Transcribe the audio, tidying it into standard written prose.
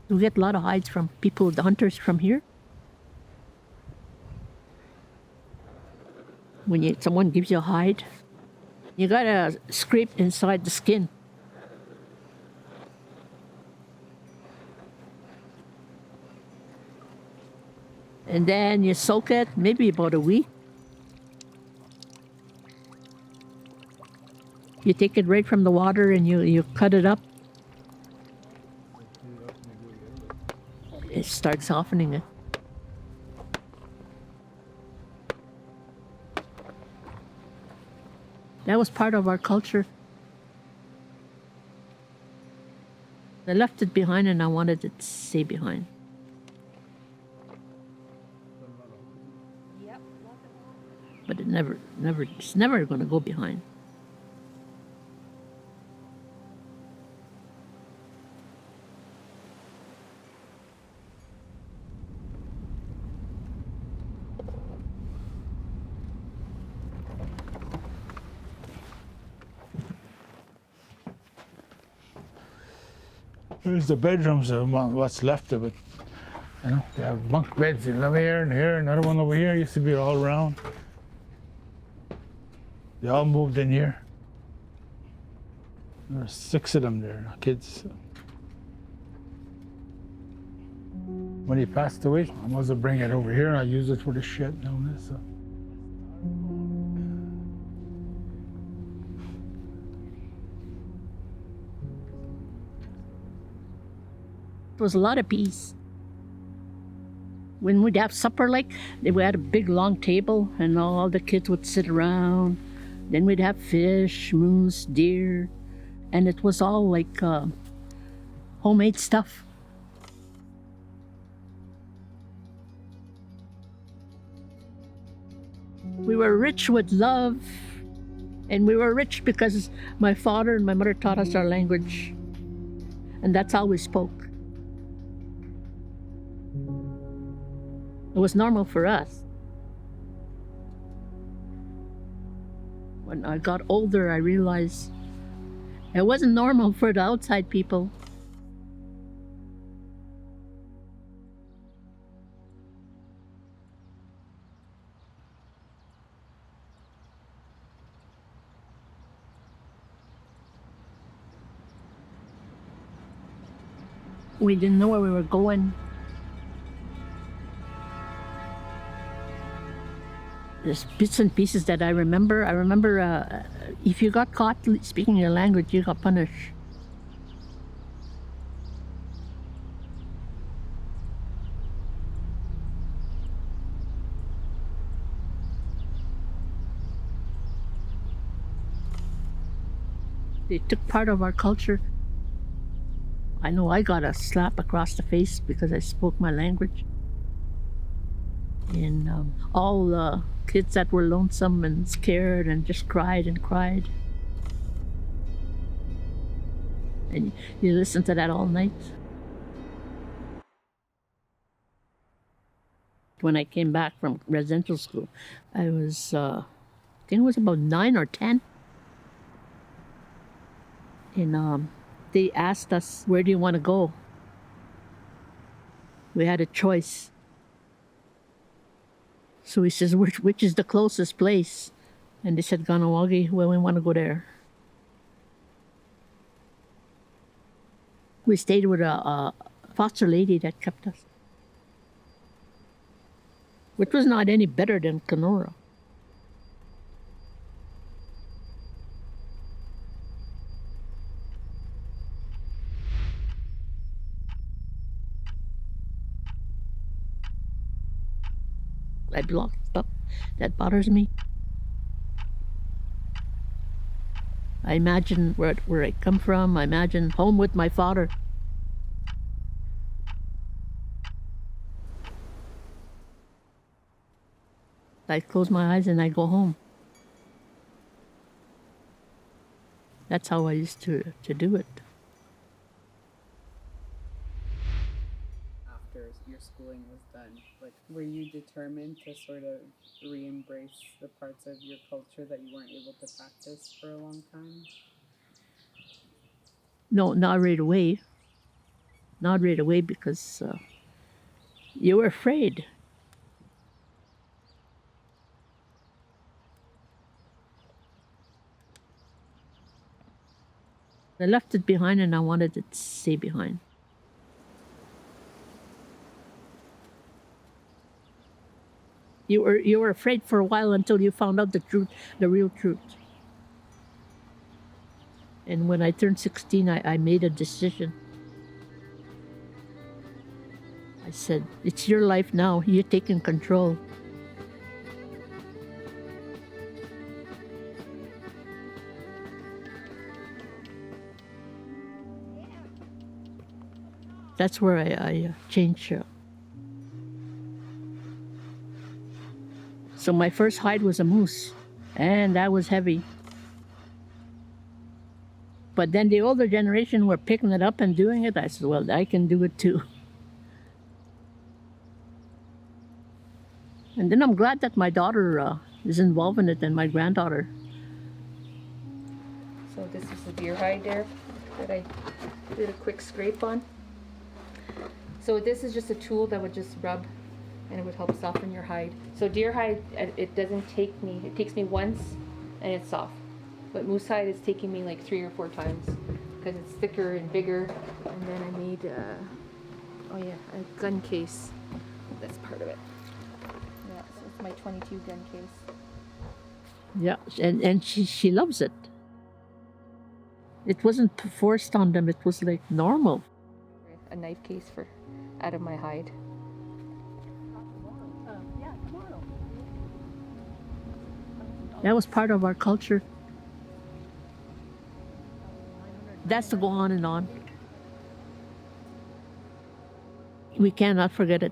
We get a lot of hides from people, the hunters from here. When someone gives you a hide, you gotta scrape inside the skin. And then you soak it maybe about a week. You take it right from the water and you cut it up. It starts softening it. That was part of our culture. I left it behind and I wanted it to stay behind. But it's never going to go behind. Here's the bedrooms of what's left of it. You know, they have bunk beds in here and here, another one over here. Used to be all around. They all moved in here. There's 6 of them there, kids. When he passed away, I must have bring it over here and I use it for the shed down there. So. It was a lot of peace. When we'd have supper, we had a big long table and all the kids would sit around. Then we'd have fish, moose, deer, and it was all like homemade stuff. We were rich with love, and we were rich because my father and my mother taught us our language, and that's how we spoke. It was normal for us. When I got older, I realized it wasn't normal for the outside people. We didn't know where we were going. There's bits and pieces that I remember. I remember if you got caught speaking your language, you got punished. They took part of our culture. I know I got a slap across the face because I spoke my language. And all the kids that were lonesome and scared and just cried and cried. And you listen to that all night. When I came back from residential school, I was, I think it was about 9 or 10. And they asked us, where do you want to go? We had a choice. So he says, which is the closest place? And they said, Ganawagi, well, we want to go there. We stayed with a foster lady that kept us, which was not any better than Kenora. I blocked stuff that bothers me. I imagine where I come from. I imagine home with my father. I close my eyes and I go home. That's how I used to do it. After your schooling was done, were you determined to sort of re-embrace the parts of your culture that you weren't able to practice for a long time? No, not right away. not right away because you were afraid. I left it behind and I wanted it to stay behind. You were afraid for a while until you found out the truth, the real truth. And when I turned 16, I made a decision. I said, it's your life now. You're taking control. That's where I changed. So my first hide was a moose, and that was heavy. But then the older generation were picking it up and doing it. I said, well, I can do it too. And then I'm glad that my daughter is involved in it and my granddaughter. So this is the deer hide there that I did a quick scrape on. So this is just a tool that would just rub and it would help soften your hide. So deer hide, it doesn't take me, it takes me once and it's soft. But moose hide is taking me like 3 or 4 times because it's thicker and bigger. And then I made, a gun case. That's part of it. Yeah, so it's my 22 gun case. Yeah, and she loves it. It wasn't forced on them. It was like normal. A knife case for out of my hide. That was part of our culture. That's to go on and on. We cannot forget it.